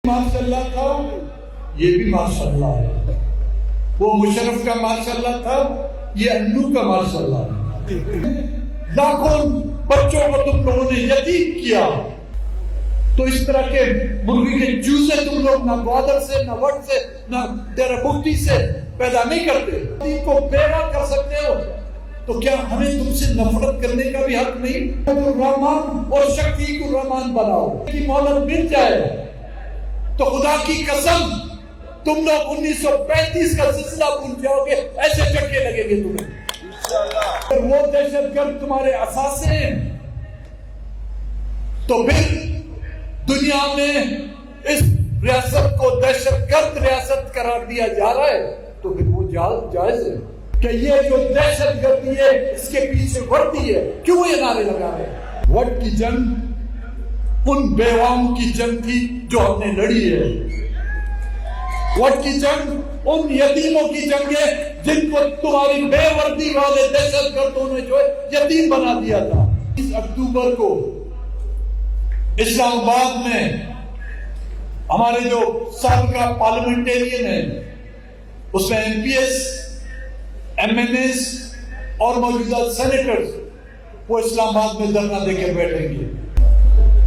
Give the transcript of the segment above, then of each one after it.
ماشاء اللہ تھا، یہ بھی ماشاء اللہ ہے. وہ مشرف کا ماشاء اللہ تھا، یہ انو کا ماشاء اللہ ہے. لاکھوں بچوں کو تم لوگوں نے یتیم کیا، تو اس طرح کے مرغی کے چوزے تم لوگ نہ گوادر سے، نہ وٹ سے، نہ ڈیرہ بگٹی سے پیدا نہیں کرتے. ان کو بیوہ کر سکتے ہو تو کیا ہمیں تم سے نفرت کرنے کا بھی حق نہیں؟ الرحمن اور شفیق الرحمن بناؤ کی مہلت مل جائے تو خدا کی قسم تم لوگ 1935 کا سلسلہ بھول جاؤ گے، ایسے چٹکے لگیں گے تمہیں. وہ دہشت گرد تمہارے اثاثے ہیں، تو پھر دنیا میں اس ریاست کو دہشت گرد ریاست قرار دیا جا رہا ہے، تو پھر وہ جائز ہے کہ یہ جو دہشت گردی ہے اس کے پیچھے وردی ہے، کیوں یہ نعرے لگا رہے ہیں؟ وٹ کی جنگ ان بیواؤں کی جنگ تھی جو ہم نے لڑی ہے. وٹ کی جنگ ان یتیموں کی جنگ ہے جن کو تمہاری بے وردی والے دہشت گردوں نے جو ہے یتیم بنا دیا تھا. 30 اکتوبر کو اسلام آباد میں ہمارے جو سابقہ پارلیمنٹیرین ہیں، اس میں M P S, M N S اور موجودہ سینیٹرز وہ اسلام آباد میں دھرنا دے کر بیٹھیں گے.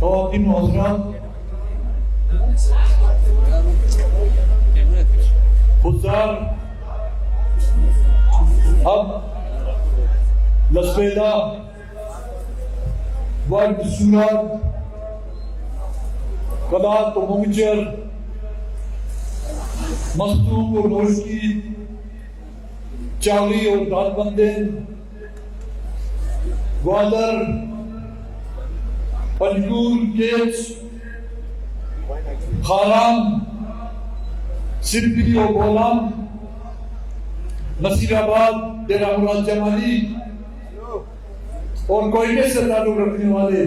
خواتین و حضرات، حضار اب لسبیدہ ورد سورت قدات و ممجر مستوق و روشکی چاوی اور داد بندن گوادر پنجور گیچ خارام سرپی و بولام نصیر آباد ڈیرہ مراد جمالی اور کوئٹے سے تعلق رکھنے والے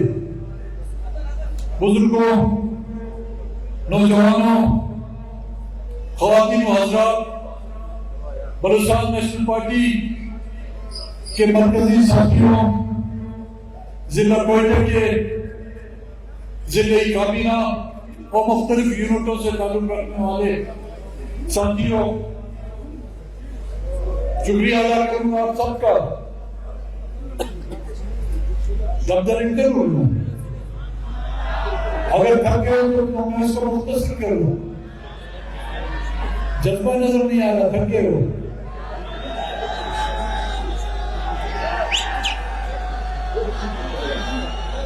بزرگوں، نوجوانوں، خواتین و حضرات، بلوچستان نیشنل پارٹی کے مرکزی ساتھیوں، ضلع کوئٹہ کے ضلعی کابینہ اور مختلف یونٹوں سے تعلق رکھنے والے ساتھیوں، شکریہ ادا کروں آپ سب کا. دفتر انٹر کروں، اگر تھک گئے تو میں اس کو مختصر کر لوں. جذبہ نظر نہیں آ رہا، تھک گئے ہو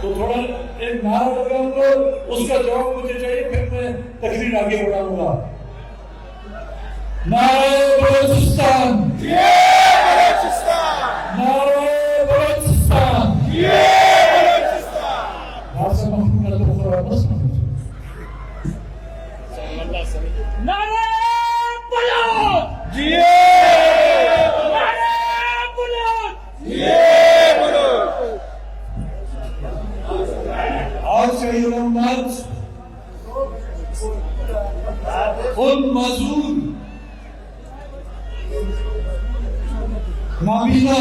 تو تھوڑا ایک نعرہ لگاؤں گا، اس کا جواب مجھے چاہیے، پھر میں تقریر آگے بڑھاؤں گا. نعرہ بلوچستان، نعرہ بلوچستان، آج کا یہ رمضان خود معذور نابینا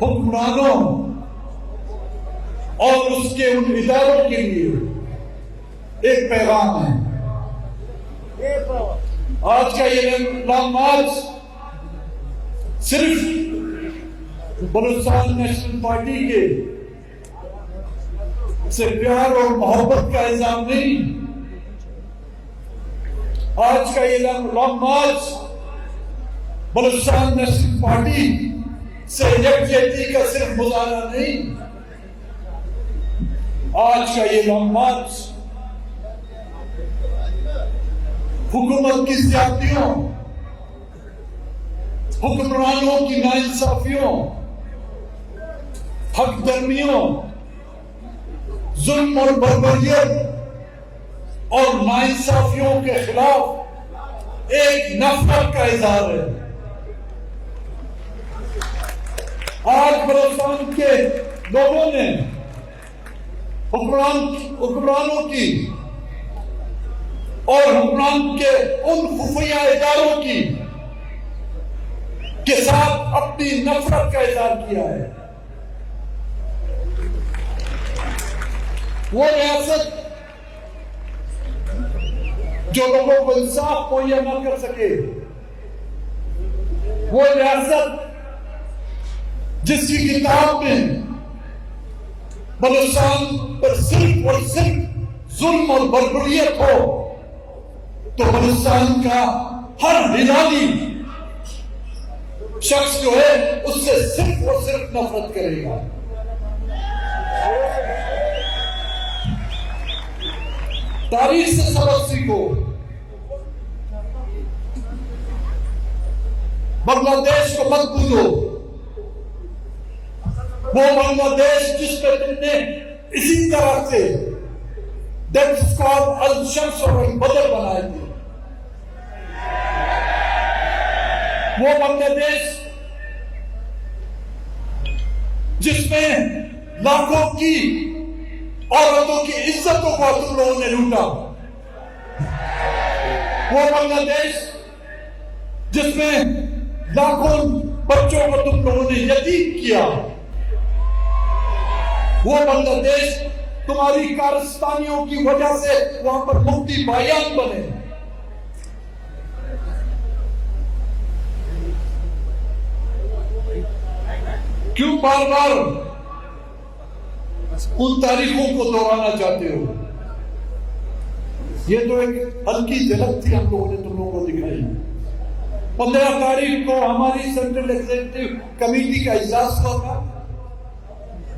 حکمرانوں اور اس کے ان اداروں کے لیے ایک پیغام ہے. آج کا یہ لانگ مارچ صرف بلوچستان نیشنل پارٹی کے سے پیار اور محبت کا الزام نہیں. آج کا یہ long march Balochistan national party سے یکجہتی کا صرف مظاہرہ نہیں. آج کا یہ لانگ مارچ حکومت کی زیادتیوں، حکمرانوں کی ناانصافیوں، حق درمیوں، ظلم اور بربریت اور ناانصافیوں کے خلاف ایک نفرت کا اظہار ہے. آج بلوچستان کے لوگوں نے حکمرانوں کی اور حکمران کے ان خفیہ اداروں کی کے ساتھ اپنی نفرت کا اظہار کیا ہے. وہ ریاست جو لوگوں کو انصاف مہیا نہ کر سکے، وہ ریاست جس کی کتاب میں بلوچستان پر صرف اور صرف ظلم اور بربریت ہو، تو بلوچستان کا ہر ہلالی شخص جو ہے اس سے صرف اور صرف نفرت کرے گا۔ تاریخ سے سبق سیکھو۔ بنگلہ دیش کو مت بھولو، وہ بنگلہ دیش جس پہ تم نے اسی طرح سے ڈیتھ اسکواڈ الشمس اور البدر بنائے تھے، وہ بنگلہ دیش جس میں لاکھوں کی عورتوں کی عزتوں کو تم لوگوں نے لوٹا، وہ بنگلہ دیش جس میں لاکھوں بچوں کو تم لوگوں نے یتیم کیا، وہ بنگلہ دیش تمہاری کارستانیوں کی وجہ سے وہاں پر مفتی بھائیان بنے۔ کیوں بار بار ان تاریخوں کو دہرانا چاہتے ہو؟ یہ تو ایک ہلکی جھلک تھی ہم لوگوں نے تم لوگوں کو دکھائی۔ 15 تاریخ کو ہماری سینٹرل ایگزیکٹو کمیٹی کا اجلاس ہوا تھا،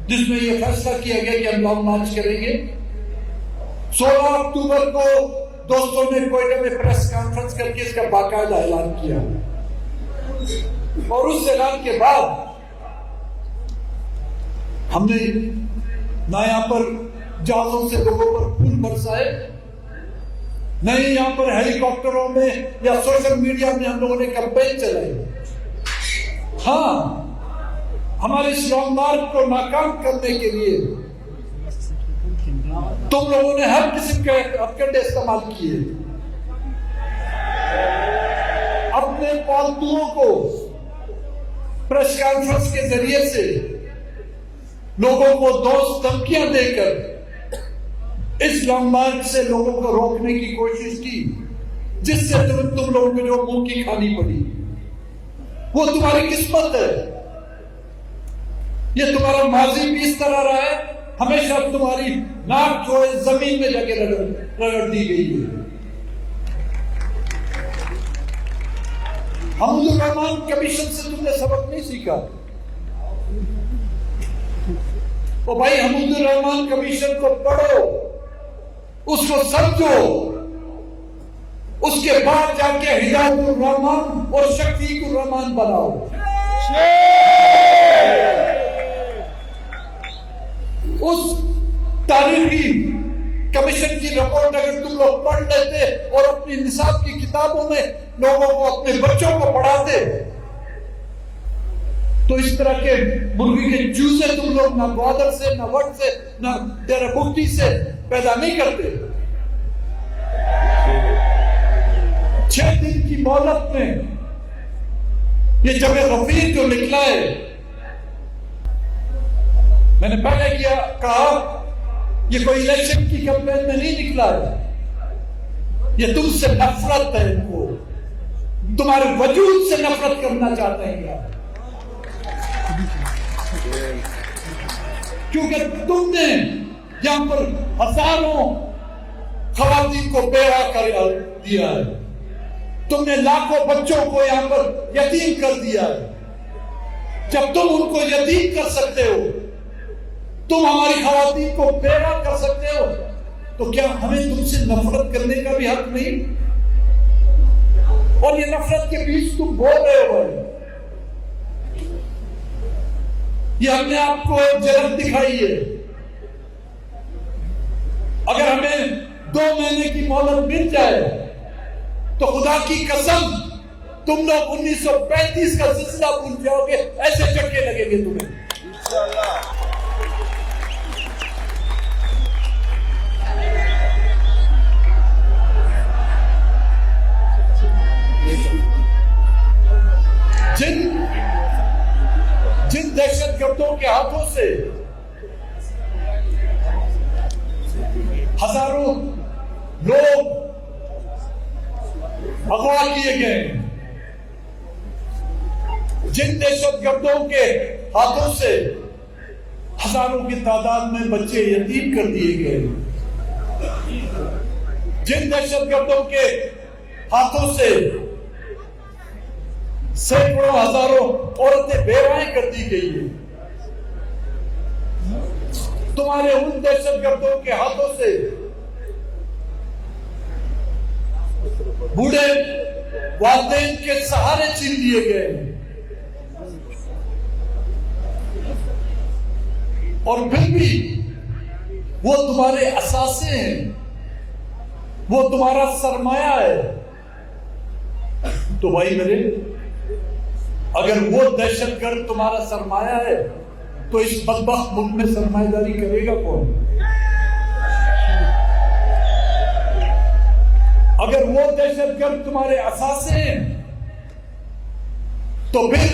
جس میں یہ فیصلہ کیا گیا کہ ہم لانگ مارچ کریں گے۔ 16 اکتوبر کو دوستوں نے کوئٹہ میں پریس کانفرنس کر کے اس کا باقاعدہ اعلان کیا، اور اس اعلان کے بعد ہم نے نہ یہاں پر جہازوں سے لوگوں پر پھول برسائے، نہ یہاں پر ہیلی کاپٹروں میں یا سوشل میڈیا میں ہم لوگوں نے کیمپین چلائے۔ ہاں، ہمارے اس لانگ مارچ کو ناکام کرنے کے لیے تم لوگوں نے ہر قسم کے ہتھکنڈے استعمال کیے، اپنے پالتوؤں کو پریس کانفرنس کے ذریعے سے لوگوں کو دوست دھمکیاں دے کر اس لانگ مارچ سے لوگوں کو روکنے کی کوشش کی، جس سے تم لوگوں کو جو منہ کی کھانی پڑی۔ وہ تمہاری قسمت ہے، یہ تمہارا ماضی بھی اس طرح رہا ہے، ہمیشہ تمہاری ناک جو ہے زمین میں جا کے رگڑ دی گئی ہے۔ حمود الرحمان کمیشن سے تم نے سبق نہیں سیکھا؟ او بھائی، حمود الرحمان کمیشن کو پڑھو، اس کو سمجھو، اس کے بعد جا کے ہدایت الرحمان اور شفیق الرحمان بناؤ۔ اس تاریخی کمیشن کی رپورٹ اگر تم لوگ پڑھ لیتے اور اپنی نصاب کی کتابوں میں لوگوں کو، اپنے بچوں کو پڑھاتے، تو اس طرح کے مرغی کے چوزے تم لوگ نہ گوادر سے، نہ وٹ سے، نہ ڈیرہ بگٹی سے پیدا نہیں کرتے۔ 6 دن کی مہلت میں یہ جب غفیر جو نکلا ہے، میں نے پہلے کہا یہ کوئی الیکشن کی کیمپین میں نہیں نکلا ہے، یہ تم سے نفرت ہے، ان کو تمہارے وجود سے نفرت کرنا چاہتے ہیں، کیونکہ تم نے یہاں پر ہزاروں خواتین کو بیوہ کر دیا ہے، تم نے لاکھوں بچوں کو یہاں پر یتیم کر دیا ہے۔ جب تم ان کو یتیم کر سکتے ہو، تم ہماری خواتین کو بیوہ کر سکتے ہو، تو کیا ہمیں تم سے نفرت کرنے کا بھی حق نہیں؟ اور یہ نفرت کے بیچ تم بول رہے ہو، یہ ہم نے آپ کو ایک جھلک دکھائی ہے۔ اگر ہمیں 2 مہینے کی مہلت مل جائے تو خدا کی قسم تم لوگ 1935 کا سلسلہ بھول جاؤ گے، ایسے چکے لگیں گے تمہیں انشاءاللہ۔ جن دہشت گردوں کے ہاتھوں سے ہزاروں لوگ تباہ کیے گئے ہیں، جن دہشت گردوں کے ہاتھوں سے ہزاروں کی تعداد میں بچے یتیم کر دیے گئے، جن دہشت گردوں کے ہاتھوں سے سینکڑوں ہزاروں عورتیں بیوائیں کر دی گئی ہیں، تمہارے ان دہشت گردوں کے ہاتھوں سے بوڑھے والدین کے سہارے چھین لیے گئے ہیں، اور پھر بھی وہ تمہارے اثاثے ہیں، وہ تمہارا سرمایہ ہے۔ تو بھائی میرے، اگر وہ دہشت گرد تمہارا سرمایہ ہے تو اس بدبخت ملک میں سرمایہ داری کرے گا کون؟ اگر وہ دہشت گرد تمہارے اثاثے ہیں تو پھر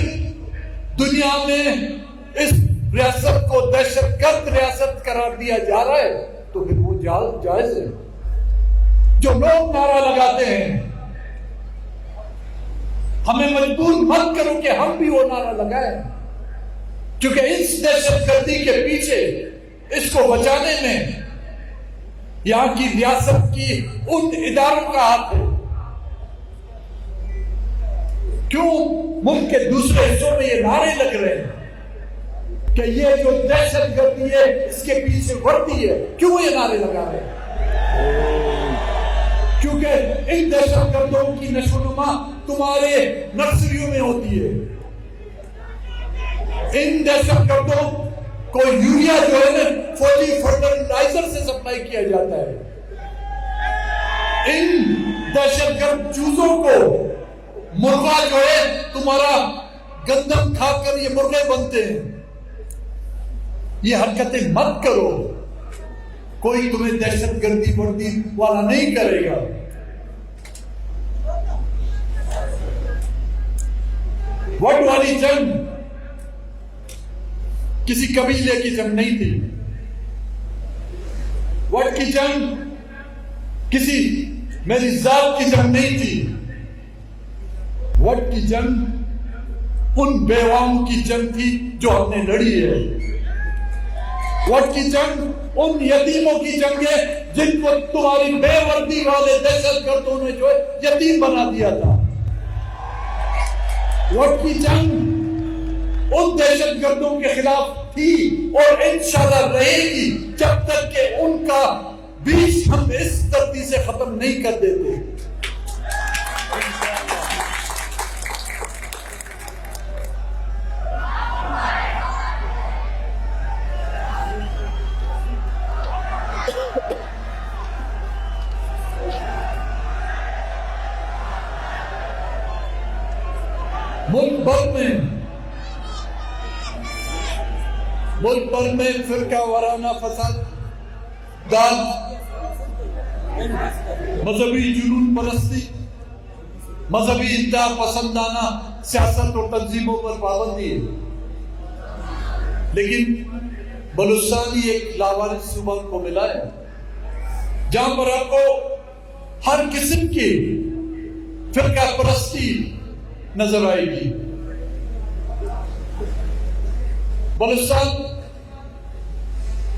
دنیا میں اس ریاست کو دہشت گرد ریاست قرار دیا جا رہا ہے تو پھر وہ جائز ہے۔ جو لوگ نعرہ لگاتے ہیں، ہمیں مجبور مت کرو کہ ہم بھی وہ نعرہ لگائیں، کیونکہ اس دہشت گردی کے پیچھے اس کو بچانے میں یہاں کی ریاست کی ان اداروں کا ہاتھ ہے۔ کیوں ملک کے دوسرے حصوں میں یہ نعرے لگ رہے ہیں کہ یہ جو دہشت گردی ہے اس کے پیچھے وردی ہے؟ کیوں یہ نعرے لگا رہے ہیں؟ کیونکہ ان دہشت گردوں کی نشو و نما تمہارے نرسریوں میں ہوتی ہے۔ ان دہشت گردوں کو یوریا جو ہے نا فوجی فرٹیلائزر سے سپلائی کیا جاتا ہے۔ ان دہشت گرد چوزوں کو مرغا جو ہے تمہارا گندم کھا کر یہ مرغے بنتے ہیں۔ یہ حرکتیں مت کرو، کوئی تمہیں دہشت گردی وردی والا نہیں کرے گا۔ وٹ والی جنگ کسی قبیلے کی جنگ نہیں تھی، وٹ کی جنگ کسی میری ذات کی جنگ نہیں تھی، وٹ کی جنگ ان بیواؤں کی جنگ تھی جو ہم نے لڑی ہے، وٹ کی جنگ ان یتیموں کی جنگ ہے جن کو تمہاری بے وردی والے دہشت گردوں نے جو ہے یتیم بنا دیا تھا۔ وٹ کی جنگ ان دہشت گردوں کے خلاف تھی اور انشاءاللہ رہے گی جب تک کہ ان کا بیچ ہم اس دھرتی سے ختم نہیں کر دیتے۔ ملک بھر میں فرقہ وارانہ فساد دار، مذہبی جنون پرستی، مذہبی انتہا پسندانہ سیاست اور تنظیموں پر پابندی ہے، لیکن بلوچستان ہی ایک لاوارث صوبہ کو ملا ہے جہاں پر آپ کو ہر قسم کی فرقہ پرستی نظر آئے گی۔ بلوچستان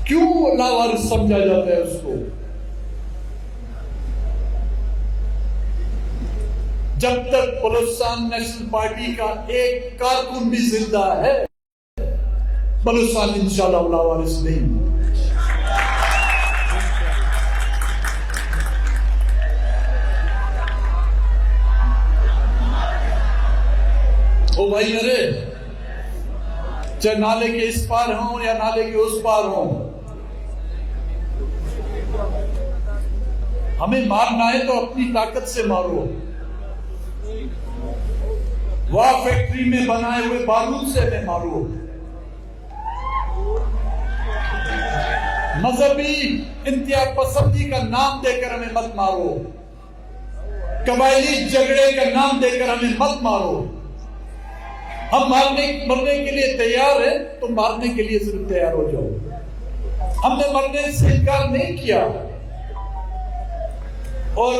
کیوں لاوارث سمجھا جاتا ہے اس کو؟ جب تک بلوچستان نیشنل پارٹی کا ایک کارکن بھی زندہ ہے بلوچستان انشاءاللہ لاوارث نہیں۔ او بھائی میرے، چاہے نالے کے اس پار ہوں یا نالے کے اس پار ہوں، ہمیں مارنا ہے تو اپنی طاقت سے مارو، وہاں فیکٹری میں بنائے ہوئے بارود سے ہمیں مارو، مذہبی انتہا پسندی کا نام دے کر ہمیں مت مارو، قبائلی جھگڑے کا نام دے کر ہمیں مت مارو۔ ہم مرنے کے لیے تیار ہیں، تم مارنے کے لیے صرف تیار ہو جاؤ۔ ہم نے مرنے سے انکار نہیں کیا، اور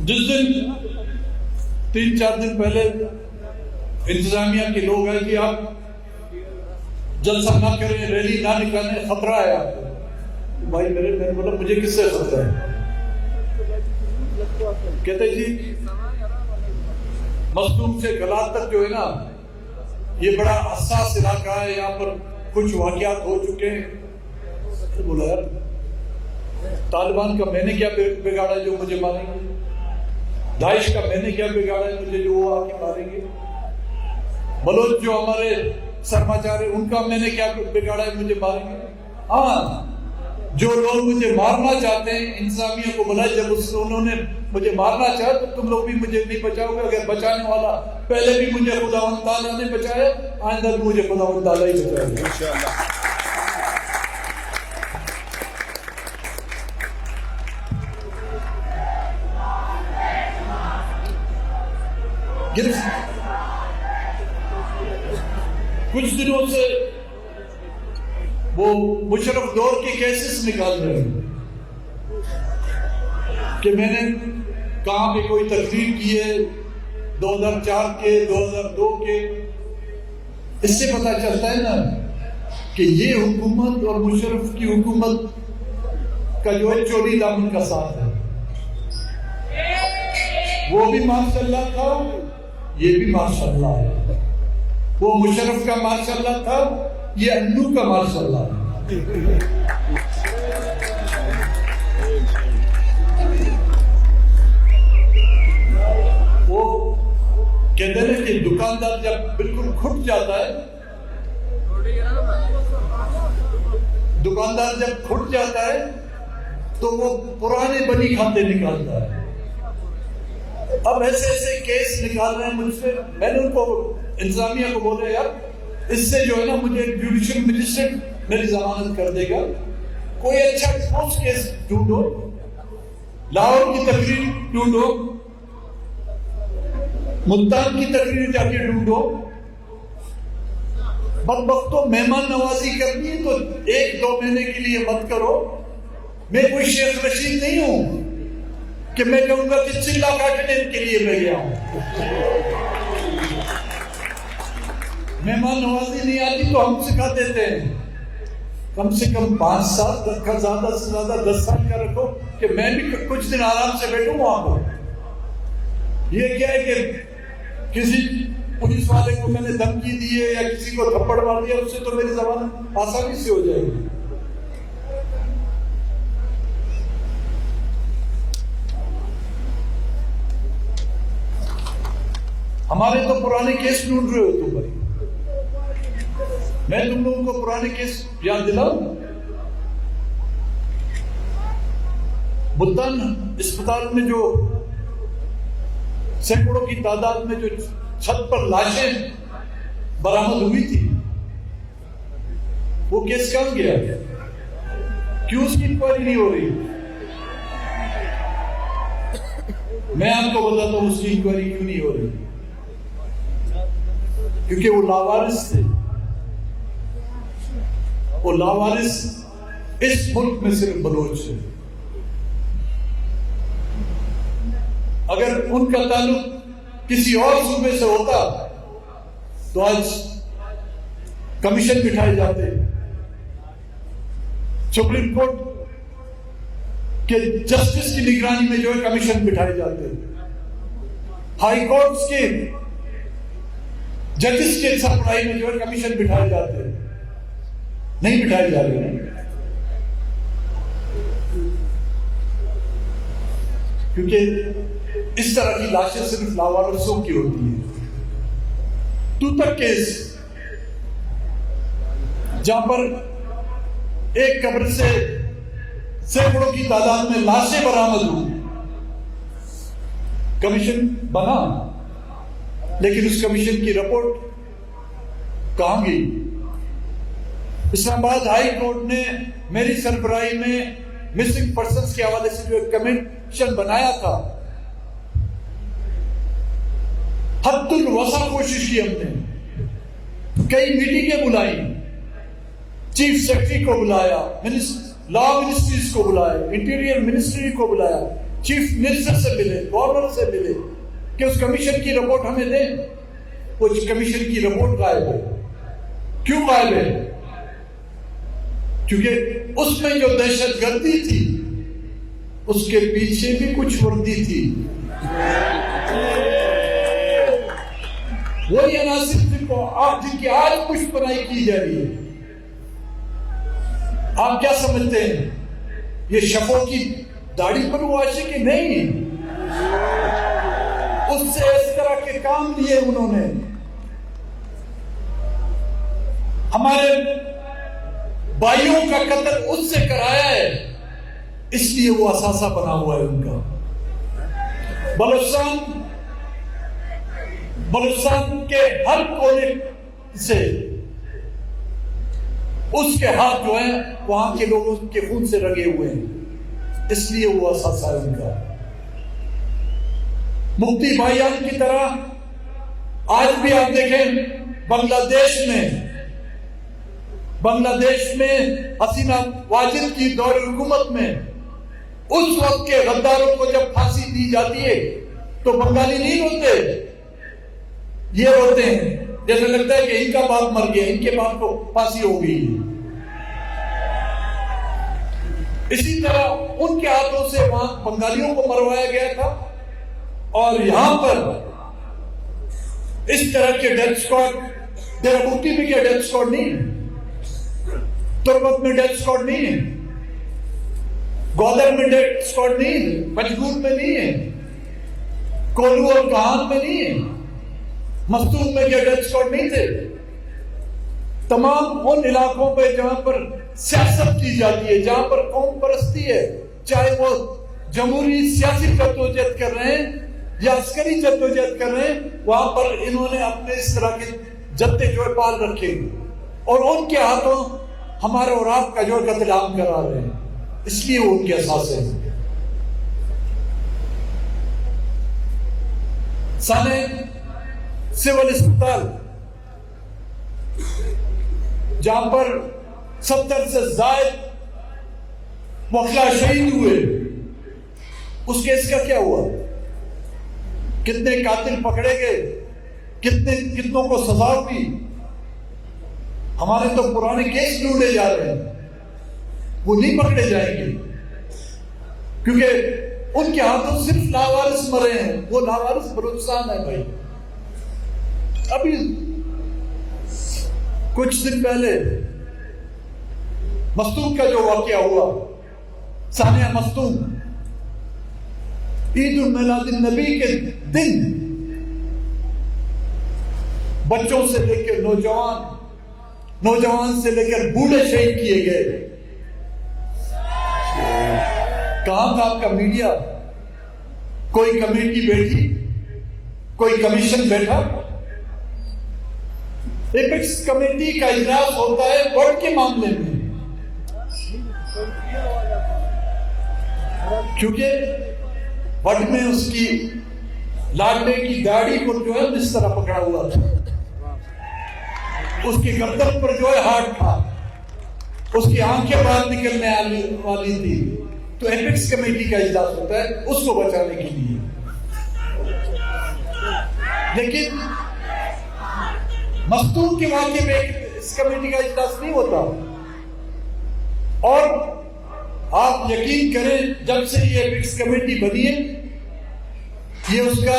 جس دن 3-4 دن پہلے انتظامیہ کے لوگ آئے کہ آپ جلسہ نہ کریں، ریلی نہ نکالیں، خطرہ ہے آپ کو. بھائی میں نے بولا مجھے کس سے خطرہ ہے؟ کہتے جی مخدوم سے گلات تک جو ہے نا یہ بڑا حساس علاقہ ہے، یہاں پر کچھ واقعات ہو چکے ہیں. بولا یار طالبان کا میں نے کیا بگاڑا جو مجھے ماریں گے؟ داعش کا میں نے کیا بگاڑا ہے مجھے جو وہ آ کے ماریں گے؟ بلوچ جو ہمارے سرماچار ہیں ان کا میں نے کیا بگاڑا ہے مجھے ماریں گے؟ ہاں جو لوگ مجھے مارنا چاہتے ہیں انتظامیہ کو بلائے، جب انہوں نے مجھے مارنا چاہا تو تم لوگ بھی مجھے نہیں بچاؤ گے. اگر بچانے والا پہلے بھی مجھے خداوند تعالیٰ نے بچایا، آئندہ بھی مجھے خداوند تعالیٰ ہی بچائے گا انشاءاللہ. کچھ دنوں سے وہ مشرف دور کے کیسز نکال رہے ہیں کہ میں نے کہاں پہ کوئی تقریر کی ہے 2004 کے 2002 کے. اس سے پتہ چلتا ہے نا کہ یہ حکومت اور مشرف کی حکومت کا جو ہے چوری دامن کا ساتھ ہے. وہ بھی ماشاء اللہ تھا، یہ بھی ماشاء اللہ ہے. وہ مشرف کا ماشاء اللہ تھا، یہ انو کا ماشاء اللہ ہے. وہ کہتے ہیں کہ دکاندار جب بالکل کھٹ جاتا ہے، دکاندار جب کھٹ جاتا ہے تو وہ پرانے بنی کھاتے نکالتا ہے. اب ایسے ایسے کیس نکال رہے ہیں مجھ سے. میں نے ان کو انتظامیہ کو بولے یار اس سے جو ہے نا مجھے جوڈیشل مجسٹریٹ میری ضمانت کر دے گا، کوئی اچھا ٹھوس کیس ڈھونڈو، لاہور کی تقریر ڈھونڈو، ملتان کی تقریر جا کے ڈھونڈو. بدبختوں مہمان نوازی کرنی ہے تو 1-2 مہینے کے لیے مت کرو. میں کوئی شیخ رشید نہیں ہوں کہ میں کہوں گا کہ چلا کاٹنے کے لیے میں گیا ہوں. مہمان نوازی نہیں آتی تو ہم سکھا دیتے ہیں. کم سے کم 5 سال رکھا، زیادہ سے زیادہ 10 سال کا رکھو کہ میں بھی کچھ دن آرام سے بیٹھوں وہاں پر. یہ کیا ہے کہ کسی پولیس والے کو میں نے دھمکی دی ہے یا کسی کو تھپڑ مار دیا، اس سے تو میری ضمانت آسانی سے ہو جائے گی. ہمارے تو پرانے کیس ڈھونڈ رہے ہو تم بھائی. میں تم لوگوں کو پرانے کیس یاد دلاؤں. ملتان اسپتال میں جو سینکڑوں کی تعداد میں جو چھت پر لاشیں برآمد ہوئی تھی، وہ کیس کہاں گیا؟ کیوں اس کی انکوائری نہیں ہو رہی؟ میں آپ کو بتاتا ہوں اس کی انکوائری کیوں نہیں ہو رہی. کیونکہ وہ لاوارث تھے. وہ لاوارث اس ملک میں صرف بلوچ ہے. اگر ان کا تعلق کسی اور صوبے سے ہوتا تو آج کمیشن بٹھائے جاتے، سپریم کورٹ کے جسٹس کی نگرانی میں جو ہے کمیشن بٹھائے جاتے، ہائی کورٹس کے ججز کے سربراہی میں جو ہے کمیشن بٹھائے جاتے. نہیں بٹھائے جا رہے ہیں کیونکہ اس طرح کی لاشیں صرف لاوارثوں کی ہوتی ہیں. توتک کیس جہاں پر ایک قبر سے سینکڑوں کی تعداد میں لاشیں برآمد ہوئی، کمیشن بنا لیکن اس کمیشن کی رپورٹ کہاں گئی؟ اسلام آباد ہائی کورٹ نے میری سربراہی میں مسنگ پرسنز کے حوالے سے جو ایک کمیشن بنایا تھا، حد الوسع کوشش کی. ہم نے کئی میٹنگیں بلائی، چیف سیکرٹری کو بلایا، لا منسٹریز کو بلایا، انٹیریئر منسٹری کو بلایا، چیف منسٹر سے ملے, گورنر سے ملے کہ اس کمیشن کی رپورٹ ہمیں دیں. وہ کمیشن کی رپورٹ غائب ہے. کیوں غائب ہے؟ کیونکہ اس میں جو دہشت گردی تھی اس کے پیچھے بھی کچھ وردی تھی. وہی عناصر جن کی آج پشت پناہی کی جا رہی ہے. آپ کیا سمجھتے ہیں یہ شفوں کی داڑھی پر وہ عاشق ہے؟ نہیں, اس سے اس طرح کے کام لیے انہوں نے. ہمارے بھائیوں کا قتل اس سے کرایا ہے, اس لیے وہ اثاثہ بنا ہوا ہے ان کا. بلوچستان کے ہر کونے سے اس کے ہاتھ جو ہیں وہاں کے لوگوں کے خون سے رنگے ہوئے ہیں, اس لیے وہ اثاثہ ہے ان کا. مفتی بھائیان کی طرح آج بھی آپ دیکھیں بنگلہ دیش میں حسینہ واجد کی دور حکومت میں اس وقت کے غداروں کو جب پھانسی دی جاتی ہے تو بنگالی نہیں روتے, یہ روتے ہیں جیسے لگتا ہے کہ ان کا باپ مر گیا, ان کے باپ کو پھانسی ہو گئی. اسی طرح ان کے ہاتھوں سے وہاں بنگالیوں کو مروایا گیا تھا, اور یہاں پر اس طرح کے ڈیتھ اسکواڈ, دیرابوٹی میں کیا ڈیتھ اسکواڈ نہیں ہے, تربت میں ڈیتھ اسکواڈ نہیں ہے, گودر میں ڈیتھ اسکواڈ نہیں ہے, پنجگور میں نہیں ہے, کولو اور کہان میں نہیں ہے, مستور میں کیا ڈیتھ اسکواڈ نہیں تھے. تمام ان علاقوں پہ جہاں پر سیاست کی جاتی ہے, جہاں پر قوم پرستی ہے, چاہے وہ جمہوری سیاسی جدوجہد کر رہے ہیں یا عسکری جدوجہد کر رہے ہیں, وہاں پر انہوں نے اپنے اس طرح کے جتے جو پال رکھے اور ان کے ہاتھوں ہمارے اور آپ کا جو قتل عام کرا رہے ہیں, اس لیے وہ ان کے احساس ہیں. سانے سول اسپتال جہاں پر 70 سے زائد وکلا شہید ہوئے, اس کیس کا کیا ہوا؟ کتنے قاتل پکڑے گئے, کتنوں کو سزا ہوئی؟ ہمارے تو پرانے کیس ڈھونڈے جا رہے ہیں, وہ نہیں پکڑے جائیں گے کیونکہ ان کے ہاتھوں صرف لاوارث مرے ہیں. وہ لاوارث بلوچستان ہے بھائی. ابھی کچھ دن پہلے مستون کا جو واقعہ ہوا, ثانیہ مستون, عید المیلاد النبی کے دن بچوں سے لے کر نوجوان سے لے کر بوڑھے شہید کیے گئے. کہاں تھا آپ کا میڈیا؟ کوئی کمیٹی بیٹھی, کوئی کمیشن بیٹھا؟ ایپکس کمیٹی کا اجلاس ہوتا ہے ووٹ کے معاملے میں, کیونکہ ووٹ میں اس کی لاڈلے کی داڑھی کو جو ہے اس طرح پکڑا ہوا تھا, اس کی گردن پر جو ہے ہاتھ تھا, اس کی آنکھیں باہر نکلنے والی تھی. تو ایپکس کمیٹی کا اجلاس ہوتا ہے اس کو بچانے کے لیے. لیکن مستور کے واقعے میں اس کمیٹی کا اجلاس نہیں ہوتا. اور آپ یقین کریں, جب سے یہ ایپکس کمیٹی بنی ہے, یہ اس کا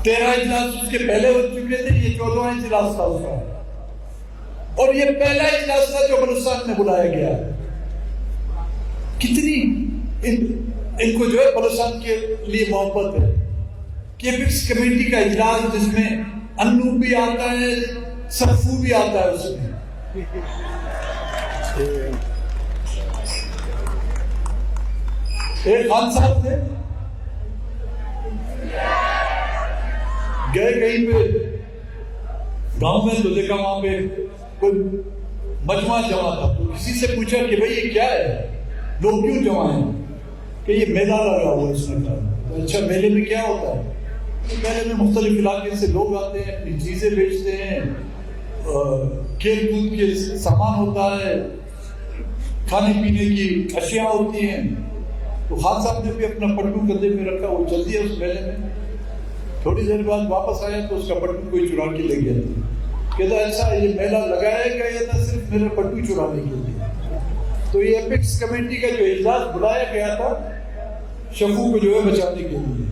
13 اجلاس اس کے پہلے ہو چکے تھے, یہ 14واں اجلاس تھا اس کا, اور یہ پہلا اجلاس تھا جو بلوچستان میں بلایا گیا. کتنی ان کو جو ہے بلوچستان کے لیے محبت ہے کہ ایپکس کمیٹی کا اجلاس جس میں انو بھی آتا ہے, سرفو بھی آتا ہے, اس میں ایک خان صاحب تھے, گئے کہیں پہ گاؤں میں تو دیکھا وہاں پہ کوئی مجمع جمع تھا. تو کسی سے پوچھا کہ بھئی یہ کیا ہے, لوگ کیوں جمع ہیں؟ کہ یہ میلہ لگا ہوا ہے. اس نے کہا اچھا میلے میں کیا ہوتا ہے؟ میلے میں مختلف علاقے سے لوگ آتے ہیں, اپنی چیزیں بیچتے ہیں, کھیل کود کے سامان ہوتا ہے, کھانے پینے کی اشیاء ہوتی ہیں, تو خان صاحب نے بھی اپنا پٹو کندھے میں رکھا، وہ چل دیا اس میلے میں. تھوڑی دیر بعد واپس آیا تو اس کا پٹو کوئی چرا کے لے گیا. کہتا ایسا یہ میلہ لگایا گیا تھا صرف میرا پٹو چرانے کے لیے. تو یہ اپیکس کمیٹی کا جو اجلاس بلایا گیا تھا شفو کو جو ہے بچانے کے لیے.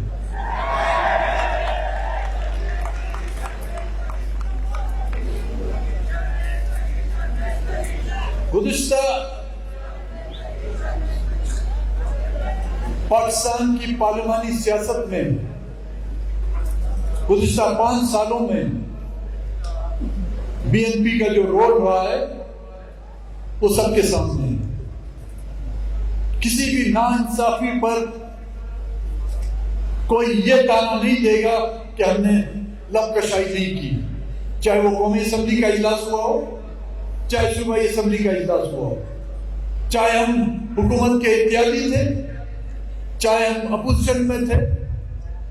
گزشتہ پاکستان کی پارلیمانی سیاست میں گزشتہ 5 سالوں میں بی این پی کا جو رول رہا ہے وہ سب کے سامنے ہے. کسی بھی ناانصافی پر کوئی یہ تانا نہیں دے گا کہ ہم نے لب کشائی نہیں کی، چاہے وہ قومی اسمبلی کا اجلاس ہوا ہو، چاہے صوبائی اسمبلی کا اجلاس ہوا ہو، چاہے ہم حکومت کے اتحادی تھے، چاہے ہم اپوزیشن میں تھے،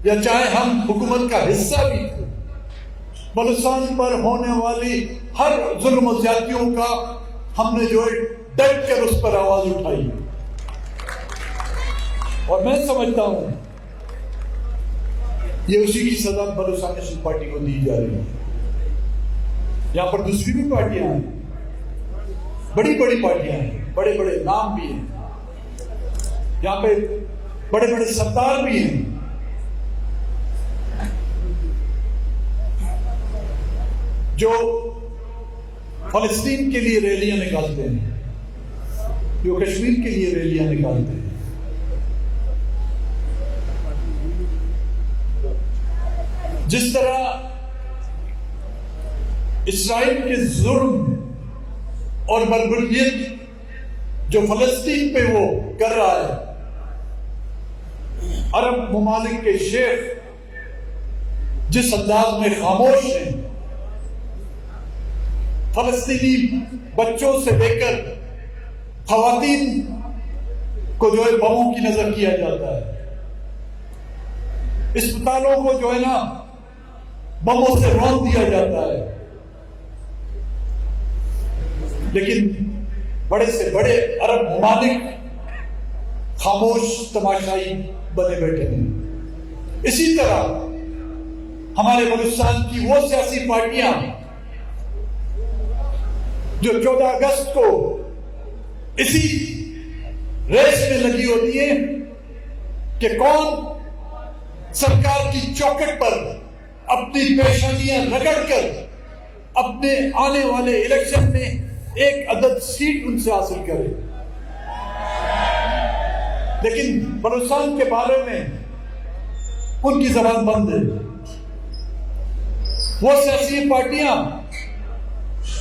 یا چاہے ہم حکومت کا حصہ بھی تھے. بلوچستان پر ہونے والی ہر ظلم و زیادتیوں کا ہم نے جو ہے ڈٹ کر اس پر آواز اٹھائی. اور میں سمجھتا ہوں یہ اسی کی سزا بلوچستان نیشنل پارٹی کو دی جا رہی ہے. یہاں پر دوسری بھی پارٹیاں ہیں، بڑی بڑی پارٹیاں ہیں، بڑے بڑے نام بھی ہیں، یہاں پہ بڑے بڑے سردار بھی ہیں. جو فلسطین کے لیے ریلیاں نکالتے ہیں، جو کشمیر کے لیے ریلیاں نکالتے ہیں. جس طرح اسرائیل کے ظلم اور بربریت جو فلسطین پہ وہ کر رہا ہے، عرب ممالک کے شیخ جس انداز میں خاموش ہیں، فلسطینی بچوں سے لے کر خواتین کو جو ہے بموں کی نظر کیا جاتا ہے، اسپتالوں کو جو ہے نا بموں سے رون دیا جاتا ہے، لیکن بڑے سے بڑے عرب ممالک خاموش تماشائی بنے بیٹھے ہیں. اسی طرح ہمارے بلوچستان کی وہ سیاسی پارٹیاں جو 14 اگست کو اسی ریس میں لگی ہوتی ہیں کہ کون سرکار کی چوکھٹ پر اپنی پیشانیاں رگڑ کر اپنے آنے والے الیکشن میں ایک عدد سیٹ ان سے حاصل کرے. لیکن بلوچستان کے بارے میں ان کی زبان بند ہے. وہ سیاسی پارٹیاں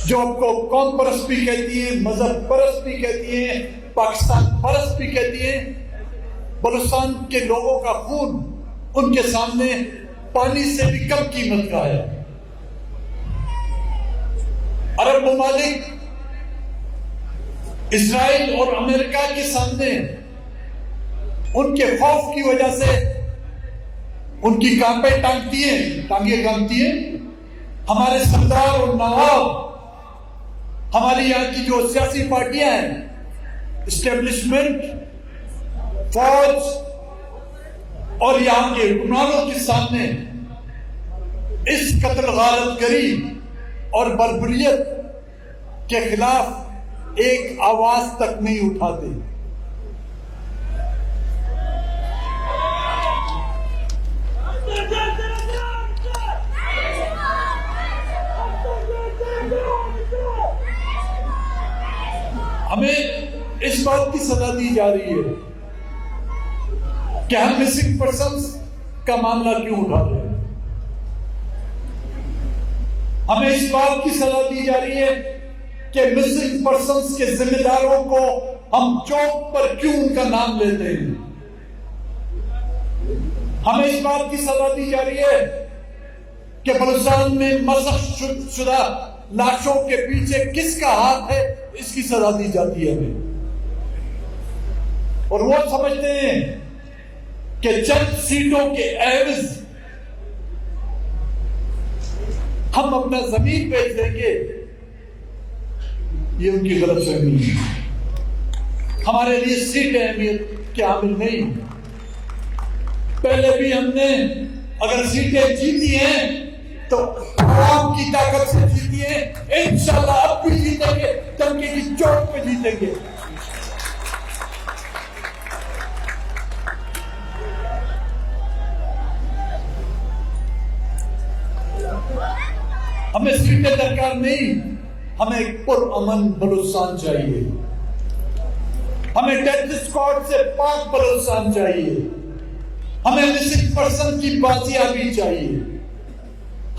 جو آپ کو قوم پرست بھی کہتی ہیں، مذہب پرست بھی کہتی ہیں، پاکستان پرست بھی کہتی ہیں، بلوچستان کے لوگوں کا خون ان کے سامنے پانی سے بھی کم قیمت کا ہے. عرب ممالک اسرائیل اور امریکہ کے سامنے ان کے خوف کی وجہ سے ان کی ٹانگیں کانپتی ہیں. ہمارے سردار اور نواب، ہماری یہاں کی جو سیاسی پارٹیاں ہیں، اسٹیبلشمنٹ، فوج اور یہاں کے حکمرانوں کے سامنے اس قتل غارت گری اور بربریت کے خلاف ایک آواز تک نہیں اٹھاتے. ہمیں اس بات کی سزا دی جا رہی ہے کہ ہم مسنگ پرسنز کا معاملہ کیوں اٹھا رہے ہیں. ہمیں اس بات کی سزا دی جا رہی ہے کہ مسنگ پرسنز کے ذمہ داروں کو ہم چوک پر کیوں ان کا نام لیتے ہیں. ہمیں اس بات کی سزا دی جا رہی ہے کہ بلوچستان میں مسخ شدہ لاشوں کے پیچھے کس کا ہاتھ ہے، اس کی سزا دی جاتی ہے ہمیں. اور وہ سمجھتے ہیں کہ چند سیٹوں کے عوض ہم اپنا زمین بیچ دیں گے. یہ ان کی غلط فہمی ہے. ہمارے لیے سیٹ اہمیت کے عامل نہیں. پہلے بھی ہم نے اگر سیٹیں جیتی ہیں تو عوام کی طاقت سے جیتی ہیں. انشاءاللہ اب بھی جیتیں گے, ٹنکے کی چوٹ پہ جیتیں گے. ہمیں سیٹیں درکار نہیں, ہمیں ایک پرامن بلوچستان چاہیے. ہمیں ڈیتھ اسکواڈ سے پاک بلوچستان چاہیے. ہمیں 90% کی بازیابی چاہیے.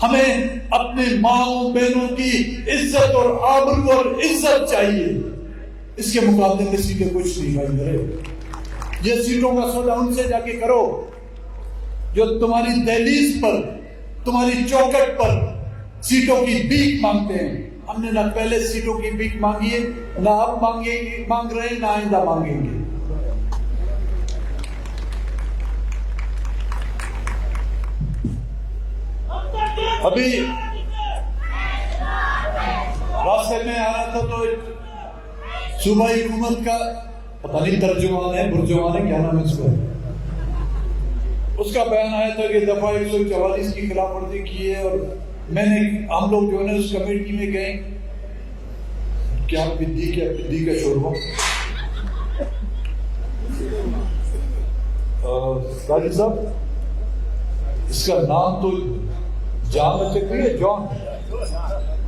ہمیں اپنے ماؤں بہنوں کی عزت اور آبرو اور عزت چاہیے. اس کے مقابلے میں سیٹیں کچھ نہیں بھائی میرے. یہ سیٹوں کا سودا ان سے جا کے کرو جو تمہاری دہلیز پر, تمہاری چوکٹ پر سیٹوں کی بھیک مانگتے ہیں. ہم نے نہ پہلے سیٹوں کی بھیک مانگی ہے, نہ اب مانگ رہے ہیں, نہ آئندہ مانگیں گے. ابھی راستے میں آ رہا تھا تو صوبائی حکومت کا پتہ نہیں ترجمان ہے, برجمان ہے, کیا نام ہے اس کا, اس کا بیان آیا تھا کہ دفعہ 144 کی خلاف ورزی کی ہے. اور میں نے, ہم لوگ جو ہے اس کمیٹی میں گئے, کیا پدی کا شوربہ قاضی صاحب, اس کا نام تو جان چکری ہے, جان,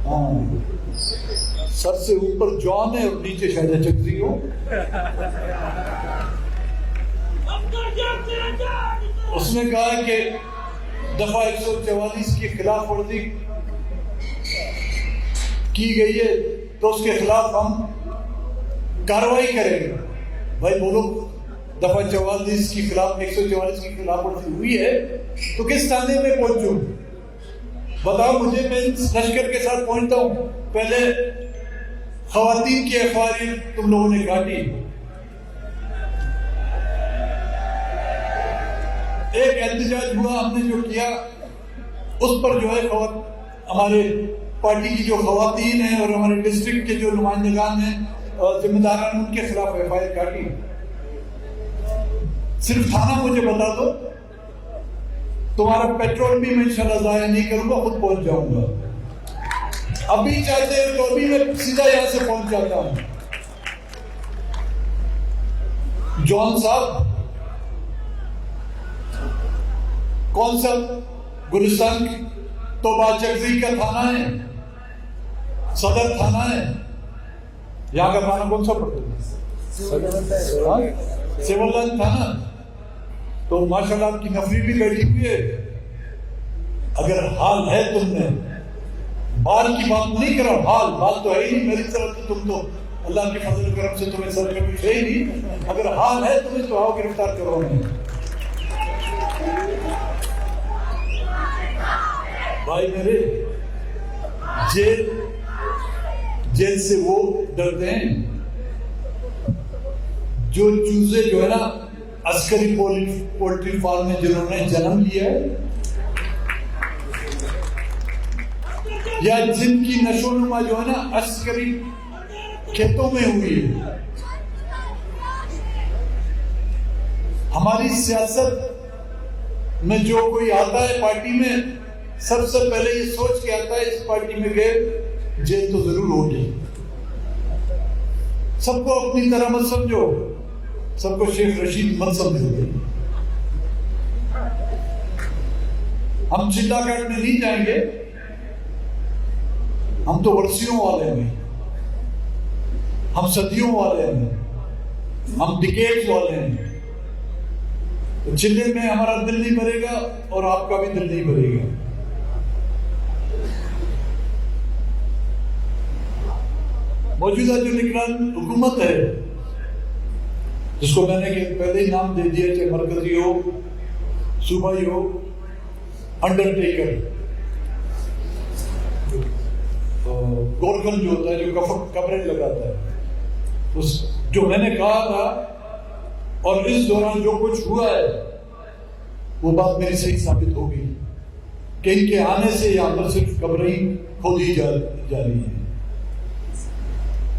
ہاں, سر سے اوپر جان ہے اور نیچے شاید چکری ہو. اس نے کہا کہ دفعہ 144 کی خلاف ورزی کی گئی ہے تو اس کے خلاف ہم کارروائی کریں گے. بھائی بولو, دفعہ 44 کی خلاف 144 کی خلاف ورزی ہوئی ہے تو کس تھانے میں پہنچوں؟ بتاؤ مجھے, میں لشکر کے ساتھ پہنچتا ہوں. پہلے خواتین کی FIR تم لوگوں نے کاٹی, ایک احتجاج ہوا, ہم نے جو کیا اس پر جو ہے ہمارے پارٹی کی جو خواتین ہیں اور ہمارے ڈسٹرکٹ کے جو نمائندگان ہیں اور ذمہ داران, ان کے خلاف FIR کاٹی. صرف تھانہ مجھے بتا دو, تمہارا پیٹرول بھی میں انشاءاللہ ضائع نہیں کروں گا, خود پہنچ جاؤں گا. ابھی چاہتے ہیں تو ابھی میں سیدھا یہاں سے پہنچ جاتا ہوں. جون صاحب, کون سا گلستان توبہ چکزی کا تھانہ ہے, صدر تھانہ ہے, یہاں کا تھانہ کون سا پڑتا ہے؟ سیول لائن تھانہ. تو ماشاءاللہ آپ کی نفری بھی بیٹھی ہوئی ہے. اگر حال ہے, تم نے بال کی بات نہیں کرو, بال تو ہے ہی نہیں میری طرف, تو تم تو اللہ کے فضل و کرم سے تمہیں سر کا کچھ ہے ہی نہیں. اگر حال ہے تمہیں تو آؤ گرفتار کرو. بھائی میرے, جیل سے وہ ڈرتے ہیں جو چوزے جو ہے نا عسکری پولٹری فارم میں جنہوں نے جنم لیا ہے, یا جن کی نشو و نما جو ہے نا عسکری کھیتوں میں ہوئی ہے. ہماری سیاست میں جو کوئی آتا ہے پارٹی میں, سب سے پہلے یہ سوچ کے آتا ہے اس پارٹی میں گئے جیل تو ضرور ہوگی. سب کو اپنی طرح مت سمجھو, سب کو شیخ رشید مت سمجھو. ہم چلا گڑھ میں نہیں جائیں گے, ہم تو برسیوں والے ہیں, ہم صدیوں والے ہیں, ہم ڈیکیڈز والے ہیں. چلے میں ہمارا دل نہیں بھرے گا اور آپ کا بھی دل نہیں بھرے گا. موجودہ جو نگران حکومت ہے, جس کو میں نے پہلے ہی نام دے دیا, چاہے مرکزی ہو, صوبائی ہو, انڈر ٹیکر, گورکن جو ہوتا ہے, جو کوریج لگاتا ہے, اس جو میں نے کہا تھا اور اس دوران جو کچھ ہوا ہے وہ بات میری صحیح ثابت ہو گئی کہ ان کے آنے سے یہاں پر صرف قبریں کھودی جا رہی ہیں.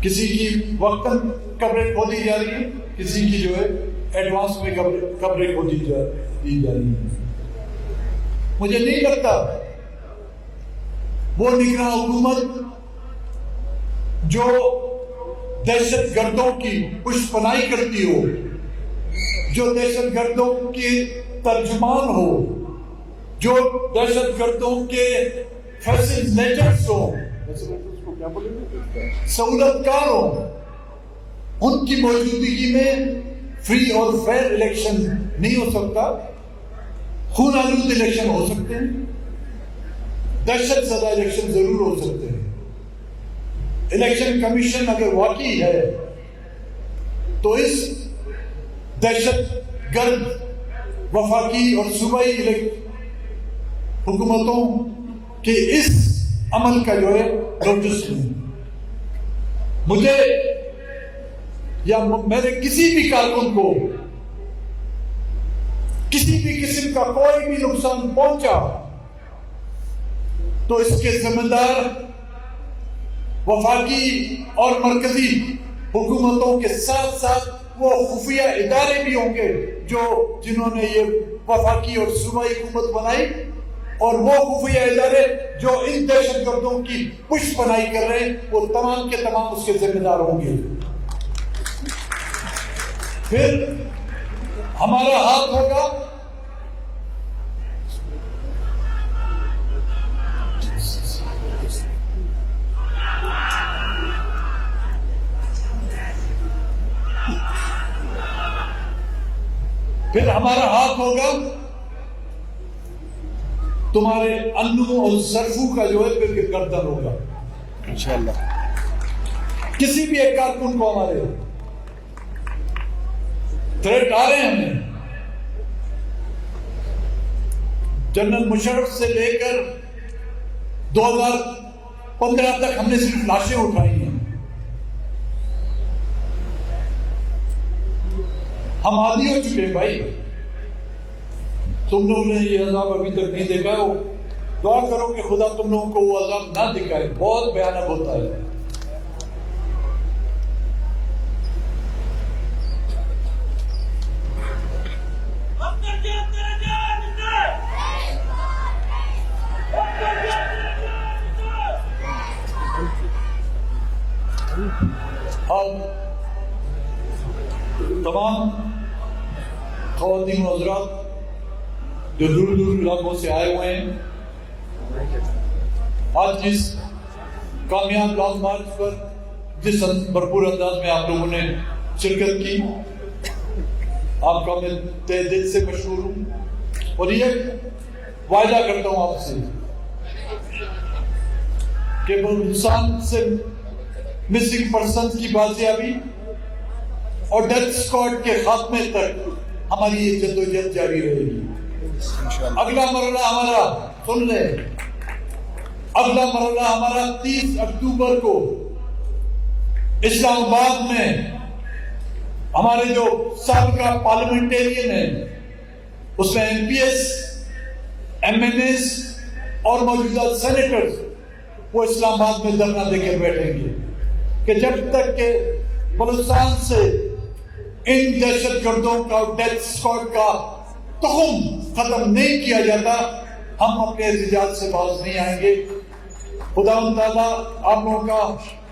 کسی کی وقتاً قبریں کھودی جا رہی ہیں, کسی کی جو ہے ایڈوانس میں کبریں کو دی جا رہی ہیں. مجھے نہیں لگتا وہ نگراں حکومت جو دہشت گردوں کی پشت پناہی کرتی ہو، جو دہشت گردوں کے ترجمان ہو، جو دہشت گردوں کے فیسیلیٹرز ہو، سہولت کار ہو، ان کی موجودگی میں فری اور فیئر الیکشن نہیں ہو سکتا. خون آلود الیکشن ہو سکتے ہیں، دہشت زدہ الیکشن ضرور ہو سکتے ہیں. الیکشن کمیشن اگر واقعی ہے تو اس دہشت گرد وفاقی اور صوبائی حکومتوں کے اس عمل کا جو ہے نوٹس لیں. مجھے یا میرے کسی بھی کارکن کو کسی بھی قسم کا کوئی بھی نقصان پہنچا تو اس کے ذمہ دار وفاقی اور مرکزی حکومتوں کے ساتھ ساتھ وہ خفیہ ادارے بھی ہوں گے جنہوں نے یہ وفاقی اور صوبائی حکومت بنائی، اور وہ خفیہ ادارے جو ان دہشت گردوں کی پشت پناہی کر رہے ہیں وہ تمام کے تمام اس کے ذمہ دار ہوں گے. پھر ہمارا ہاتھ ہوگا تمہارے انو اور سرفو کا جو ہے پھر گردن ہوگا انشاءاللہ. کسی بھی ایک کارکن کو ہمارے تھریٹ آ رہے ہیں. ہمیں جنرل مشرف سے لے کر 2015 تک ہم نے صرف لاشیں اٹھائی ہیں. ہم عادی ہو چکے ہیں بھائی. تم لوگوں نے یہ عذاب ابھی تک نہیں دیکھا ہے، دعا کرو کہ خدا تم لوگوں کو وہ عذاب نہ دکھائے. بہت بھیانک ہوتا ہے. تمام خواتین و حضرات جو دور دور علاقوں سے آئے ہوئے ہیں، آج جس کامیاب لانگ مارچ پر جس بھرپور انداز میں آپ لوگوں نے شرکت کی، آپ کا میں تہ دل سے مشکور ہوں. اور یہ وعدہ کرتا ہوں آپ سے کہ بلوچستان سے مسنگ پرسنز کی بازیابی اور ڈیتھ اسکواڈ کے خاتمے تک ہماری یہ جدوجہد جاری رہے گی. اگلا مرحلہ ہمارا سن لیں، اگلا مرحلہ ہمارا 30 اکتوبر کو اسلام آباد میں ہمارے جو سابقہ پارلیمنٹیرین ہیں، اس میں M P S, M N S اور موجودہ سینیٹرز وہ اسلام آباد میں دھرنا دے کے بیٹھیں گے کہ جب تک کہ بلوچستان سے ان دہشت گردوں کا ڈیتھ اسکواڈ کا تخم ختم نہیں کیا جاتا، ہم اپنے احتجاج سے باز نہیں آئیں گے. خدا تعالیٰ آپ لوگوں کا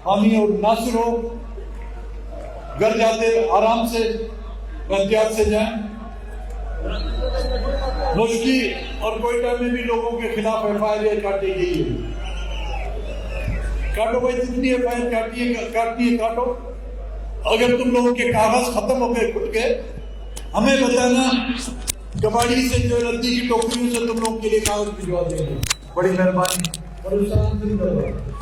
حامی اور ناصر ہو. گھر جاتے آرام سے احتیاط سے جائیں. نوشکی اور کوئٹہ میں بھی لوگوں کے خلاف ایف آئی آر کاٹی گئی ہے. کاٹو بھائی، جتنی ایف آئی آر کاٹنی ہے کاٹو. اگر تم لوگوں کے کاغذ ختم ہو گئے کھٹ گئے، ہمیں بتانا. کباڑی سے جو ردی کی ٹوکریوں سے تم لوگوں کے لیے کاغذ بھجوا دیں گے. بڑی مہربانی.